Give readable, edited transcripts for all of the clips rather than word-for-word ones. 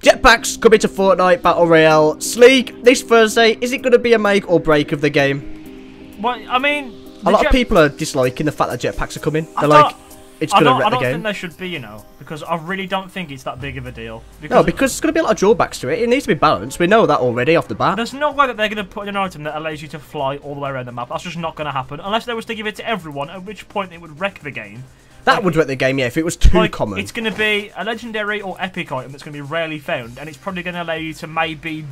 Jetpacks coming to Fortnite Battle Royale. Sleek, this Thursday, is it going to be a make or break of the game? Well, I mean... A lot of people are disliking the fact that jetpacks are coming. They're like, it's going to wreck the game. I don't think they should be, you know, because I really don't think it's that big of a deal. No, because there's going to be a lot of drawbacks to it. It needs to be balanced. We know that already off the bat. There's no way that they're going to put in an item that allows you to fly all the way around the map. That's just not going to happen. Unless they was to give it to everyone, at which point it would wreck the game. That would wreck the game, yeah, if it was too common. It's going to be a legendary or epic item that's going to be rarely found, and it's probably going to allow you to maybe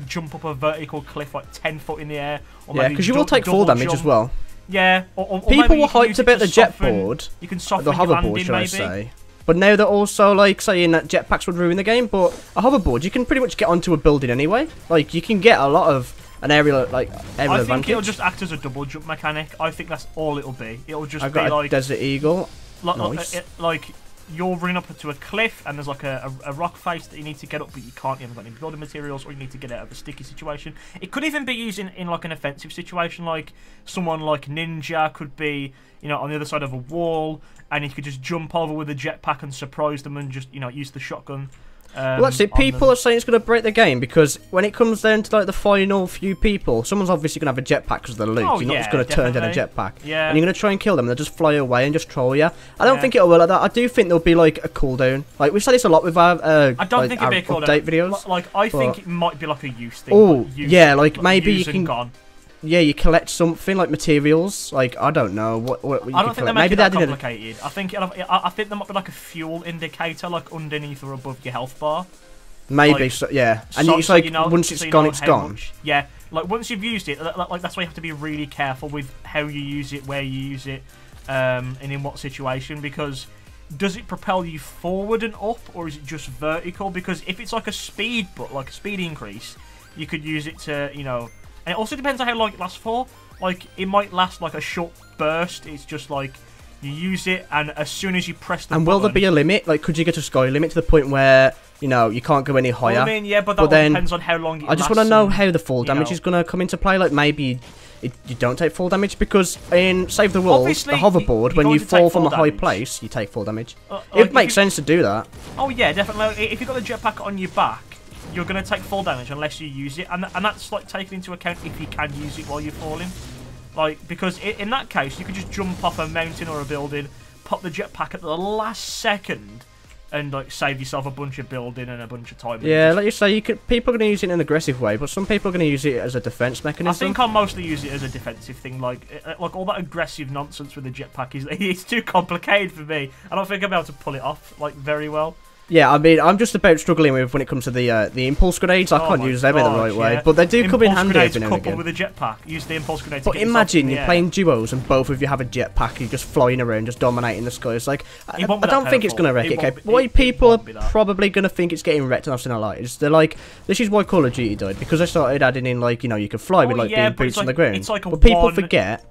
jump up a vertical cliff 10 foot in the air. Or yeah, because you will take fall damage as well. Yeah, people were hyped about the jetboard, you can soften the hoverboard, should I say. But now they're also saying that jetpacks would ruin the game. But a hoverboard, you can pretty much get onto a building anyway. Like you can get a lot of an aerial advantage. I think it'll just act as a double jump mechanic. I think that's all it'll be. It'll just be like Desert Eagle. Nice. Like you're running up to a cliff and there's like a rock face that you need to get up, but you can't. You haven't got any building materials, or you need to get out of a sticky situation. It could even be used in like an offensive situation, like someone like Ninja could be, you know, on the other side of a wall, and he could just jump over with a jetpack and surprise them, and just, you know, use the shotgun. Well, that's it. People are saying it's going to break the game because when it comes down to the final few people, someone's obviously going to have a jetpack because of the loot. Oh, you're not just going to turn down a jetpack. Yeah. And you're going to try and kill them, and they'll just fly away and just troll you. I don't think it'll work like that. I do think there'll be like a cooldown. Like we've said this a lot with our I don't think it'll be a cooldown update videos. I think it might be like a use thing. Oh, yeah, like maybe you can. Gone. Yeah, you collect something like materials. Like I don't know what you I don't think they make maybe it that complicated. I think there might be like a fuel indicator like underneath or above your health bar. Maybe, like, so, yeah. And it's like, you know, once it's gone, it's gone. Yeah, like once you've used it, like that's why you have to be really careful with how you use it, where you use it, and in what situation. Because does it propel you forward and up, or is it just vertical? Because if it's like a speed, like a speed increase, you could use it to, you know. And it also depends on how long it lasts for. Like it might last like a short burst. It's just like you use it, and as soon as you press the button... And will there be a limit? Like, could you get a sky limit to the point where, you know, you can't go any higher? Well, I mean, yeah, but that then depends on how long it I just want to know how the fall damage is going to come into play. Like, maybe you don't take fall damage, because in Save the World, obviously, the hoverboard, when you fall from a high place, you take fall damage. It makes sense to do that. Oh, yeah, definitely. If you've got the jetpack on your back, you're going to take fall damage unless you use it. And that's, like, taken into account if you can use it while you're falling. Like, because in that case, you could just jump off a mountain or a building, pop the jetpack at the last second, and like save yourself a bunch of building and a bunch of time. Yeah, like you say, people are going to use it in an aggressive way, but some people are going to use it as a defense mechanism. I think I'll mostly use it as a defensive thing. Like all that aggressive nonsense with the jetpack it's too complicated for me. I don't think I'll be able to pull it off like very well. Yeah, I mean, I'm just about struggling with when it comes to the impulse grenades. I can't use them in the right way, but they do come in handy every now and again. With a jetpack, use the impulse grenades. But imagine you're playing duos and both of you have a jetpack, you're just flying around, just dominating the sky. It's like I don't think it's gonna wreck it. Okay, why people are probably gonna think it's getting wrecked, and I've seen a lot. They're like, this is why Call of Duty died, because they started adding in like, you know, you can fly with like being boots on the ground. But people forget.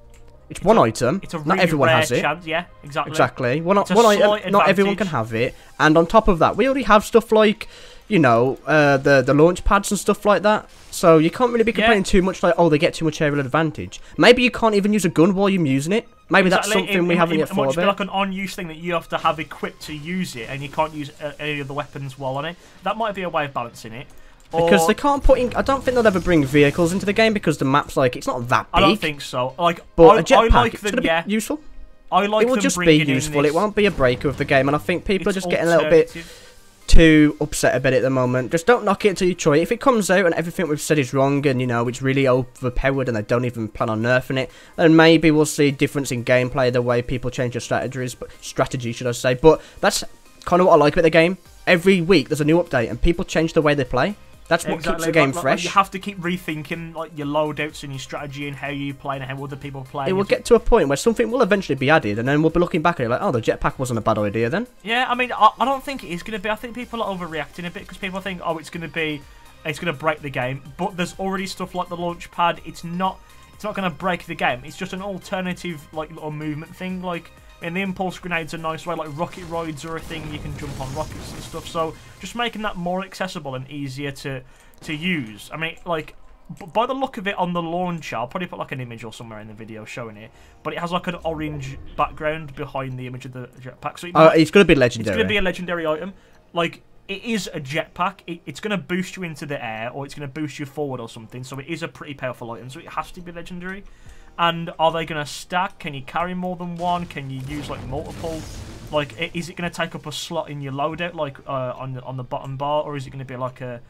It's one item. It's a really not everyone has it. Chance. Yeah, exactly. Exactly. One item. Not everyone can have it. And on top of that, we already have stuff like, you know, the launch pads and stuff like that. So you can't really be complaining too much. Like, oh, they get too much aerial advantage. Maybe you can't even use a gun while you're using it. Maybe that's something we haven't yet thought about. It might be like an on-use thing that you have to have equipped to use it, and you can't use any of the weapons while on it. That might be a way of balancing it. Because they can't put in... I don't think they'll ever bring vehicles into the game, because the map's like... It's not that big. I don't think so. Like, but a jetpack, like it's going to be useful. I like it will just be useful. It won't be a breaker of the game, and I think people are just getting a little bit too upset about it at the moment. Just don't knock it until you try it. If it comes out and everything we've said is wrong, and, you know, it's really overpowered and they don't even plan on nerfing it, then maybe we'll see a difference in gameplay, the way people change their strategy, should I say. But that's kind of what I like about the game. Every week there's a new update, and people change the way they play. That's what keeps the game fresh. You have to keep rethinking like your loadouts and your strategy and how you play and how other people play. It will get to a point where something will eventually be added, and then we'll be looking back at it like, oh, the jetpack wasn't a bad idea then. Yeah, I mean, I don't think it is going to be. I think people are overreacting a bit, because people think, oh, it's going to break the game. But there's already stuff like the launch pad. It's not going to break the game. It's just an alternative like little movement thing. Like, and the impulse grenades are a nice way, like rocket rides are a thing, you can jump on rockets and stuff, so just making that more accessible and easier to use. I mean, like, by the look of it on the launcher, I'll probably put like an image or somewhere in the video showing it, but it has like an orange background behind the image of the jetpack. So it's going to be legendary. It's going to be a legendary item. Like, it is a jetpack. It's going to boost you into the air, or it's going to boost you forward or something. So it is a pretty powerful item. So it has to be legendary. And are they going to stack? Can you carry more than one? Can you use like multiple? Like, is it going to take up a slot in your loadout, like on the bottom bar, or is it going to be like a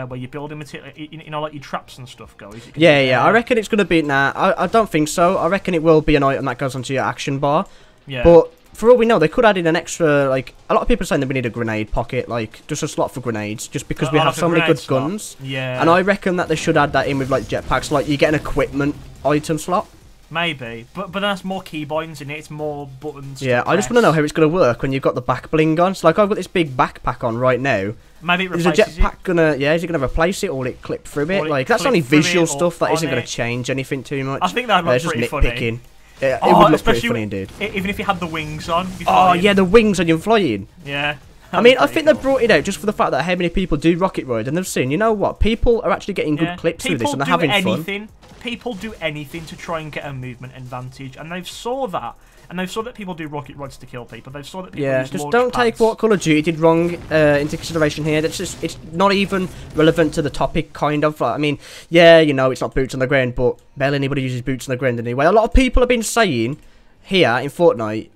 where you're building material, you know, like your traps and stuff go? Is it yeah. I reckon it's going to be I don't think so. I reckon it will be an item that goes onto your action bar. Yeah. But for all we know, they could add in an extra, like, a lot of people are saying that we need a grenade pocket, like, just a slot for grenades, just because we have so many good guns. Yeah. And I reckon that they should add that in with, like, jetpacks, like, you get an equipment item slot. Maybe, but that's more keybinds in it, it's more buttons. Yeah, I just want to know how it's going to work when you've got the back bling on. So, like, I've got this big backpack on right now. Maybe it replaces is a jetpack gonna, is it going to replace it, or will it clip through it? Like, that's only visual stuff, that isn't going to change anything too much. I think that would look pretty funny. Yeah, it would look pretty funny indeed. Even if you had the wings on. Oh, yeah, the wings on you flying. Yeah. I mean, I think they brought it out just for the fact that how many people do Rocket Ride, and they've seen, you know what, people are actually getting good clips through this, and they're having fun. People do anything to try and get a movement advantage, and they've saw that. And they've saw that people do rocket rods to kill people. They've saw that people use just don't take what Call of Duty did wrong into consideration here. That's just, it's not even relevant to the topic, kind of. Like, I mean, yeah, you know, it's not boots on the ground, but barely anybody uses boots on the ground anyway. A lot of people have been saying here in Fortnite,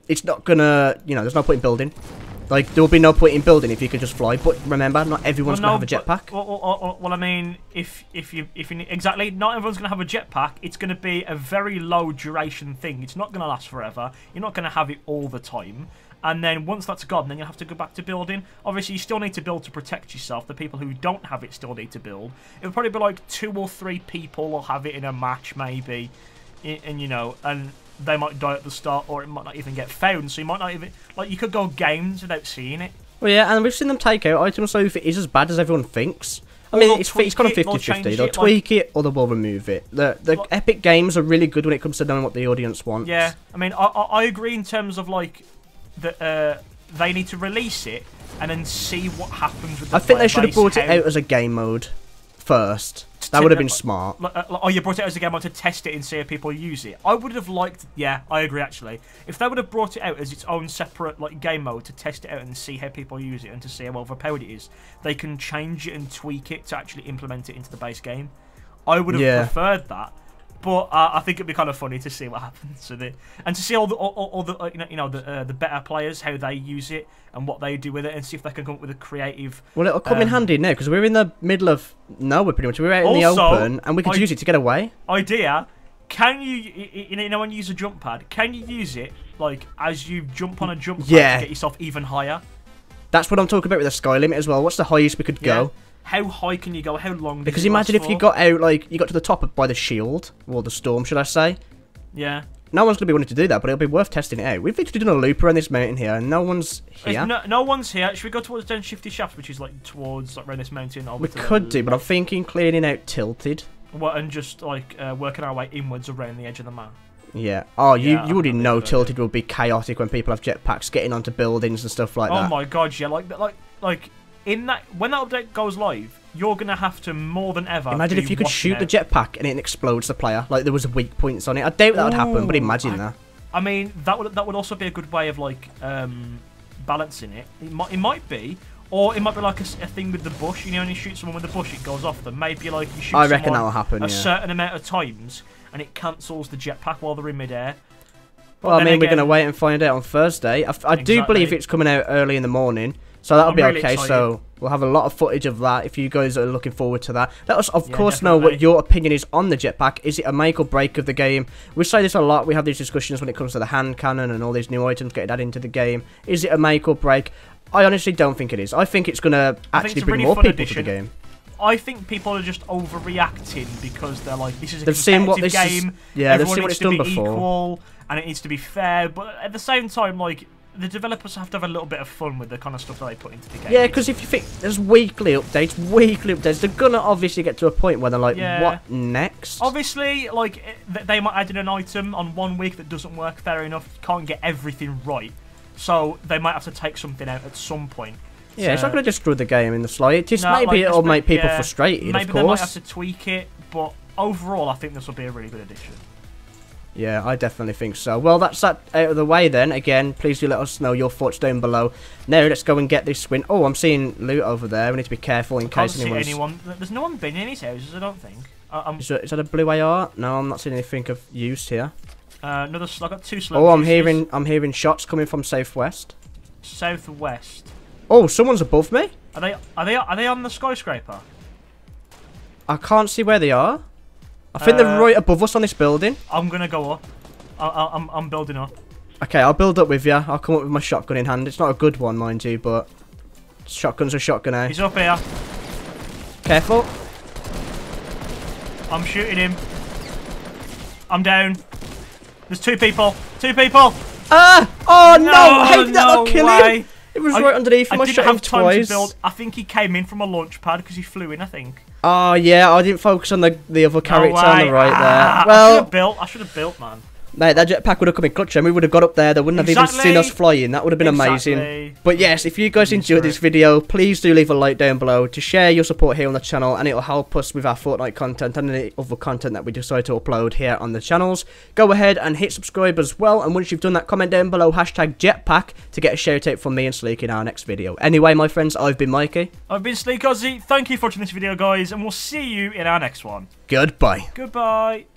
it's not gonna, you know, there's no point in building. Like, there will be no point in building if you can just fly. But remember, not everyone's gonna have a jetpack. Well, I mean, if you exactly, not everyone's gonna have a jetpack. It's gonna be a very low duration thing. It's not gonna last forever. You're not gonna have it all the time. And then once that's gone, then you'll have to go back to building. Obviously, you still need to build to protect yourself. The people who don't have it still need to build. It'll probably be like 2 or 3 people will have it in a match, maybe, and you know, and they might die at the start, or it might not even get found, so you might not even, like, you could go games without seeing it. Well, yeah, and we've seen them take out items, so if it is as bad as everyone thinks, I mean, it's kind of 50-50. They'll tweak it, or they will remove it. The Epic games are really good when it comes to knowing what the audience wants. Yeah, I mean, I agree in terms of, like, that they need to release it, and then see what happens with the I think they should have brought it out as a game mode first. That would have been smart. You brought it as a game mode to test it and see if people use it. I would have liked... Yeah, I agree, actually. If they would have brought it out as its own separate like game mode to test it out and see how people use it and to see how overpowered it is, they can change it and tweak it to actually implement it into the base game. I would have preferred that. But I think it'd be kind of funny to see what happens with it, and to see all the the better players, how they use it and what they do with it, and see if they can come up with a creative. Well, it'll come in handy now because we're in the middle of nowhere pretty much. We're out in the open, and we could use it to get away. Idea: can you when you use a jump pad, can you use it like as you jump on a jump pad to get yourself even higher? That's what I'm talking about with the sky limit as well. What's the highest we could go? How high can you go? How long? Because imagine if you got out, like, you got to the top by the shield, or the storm, should I say? Yeah. No one's going to be wanting to do that, but it'll be worth testing it out. We've literally done a loop around this mountain here, and no one's here. No one's here. Should we go towards Den Shifty Shafts, which is, like, towards, like, around this mountain? We could do, but I'm thinking clearing out Tilted. What, and just, like, working our way inwards around the edge of the map. Yeah. Oh, you already know Tilted will be chaotic when people have jetpacks getting onto buildings and stuff like that. Oh my god, yeah. Like, in that, when that update goes live, you're gonna have to more than ever. Imagine if you could shoot the jetpack and it explodes the player. Like there was weak points on it. I doubt that would happen, but imagine that. I mean, that would also be a good way of like balancing it. It might be, or it might be like a thing with the bush. You know, when you shoot someone with the bush, it goes off them. Maybe like you shoot. I reckon that'll happen. A certain amount of times, and it cancels the jetpack while they're in midair. Well, I mean, we're gonna wait and find out on Thursday. I do believe it's coming out early in the morning. So that'll be really okay. Excited. So we'll have a lot of footage of that if you guys are looking forward to that. Let us, of course, know what your opinion is on the jetpack. Is it a make or break of the game? We say this a lot. We have these discussions when it comes to the hand cannon and all these new items getting added into the game. Is it a make or break? I honestly don't think it is. I think it's going to actually bring more people to the game. I think people are just overreacting because they're like, this is a competitive game. Yeah, they've seen what it's done before. Equal, and it needs to be fair. But at the same time, like, the developers have to have a little bit of fun with the kind of stuff that they put into the game. Yeah, because if you think there's weekly updates, they're gonna obviously get to a point where they're like, what next? Obviously, like, they might add in an item on one week that doesn't work fair enough, can't get everything right, so they might have to take something out at some point. Yeah, it's not going to destroy the game in the slightest. Maybe it'll make people frustrated, maybe of course. They might have to tweak it, but overall, I think this will be a really good addition. Yeah, I definitely think so. Well, that's that out of the way then. Again, please do let us know your thoughts down below. Now, let's go and get this win. Oh, I'm seeing loot over there. We need to be careful in case anyone's... There's no one been in these houses, I don't think. Is that a blue AR? No, I'm not seeing anything of use here. Another slug. I got 2 slugs. Oh, I'm hearing shots coming from southwest. Southwest. Oh, someone's above me. Are they on the skyscraper? I can't see where they are. I think they're right above us on this building. I'm gonna go up. I'm building up. Okay, I'll build up with you. I'll come up with my shotgun in hand. It's not a good one, mind you, but shotgun's a shotgun, eh? He's up here. Careful. I'm shooting him. I'm down. There's 2 people. 2 people. Ah! Oh no! How did that no not kill way. him? It was right underneath him. I shot him twice. To build. I think he came in from a launch pad because he flew in, I think. Oh yeah, I didn't focus on the other character on the right there. Well, I should have built, man. Mate, that jetpack would have come in clutch and we would have got up there. They wouldn't have even seen us flying. That would have been amazing. But yes, if you guys enjoyed this video, please do leave a like down below to share your support here on the channel, and it'll help us with our Fortnite content and any other content that we decide to upload here on the channels. Go ahead and hit subscribe as well, and once you've done that, comment down below #jetpack to get a shout out from me and Sleek in our next video. Anyway, my friends, I've been Mikey. I've been Sleakozzy. Thank you for watching this video, guys, and we'll see you in our next one. Goodbye. Goodbye.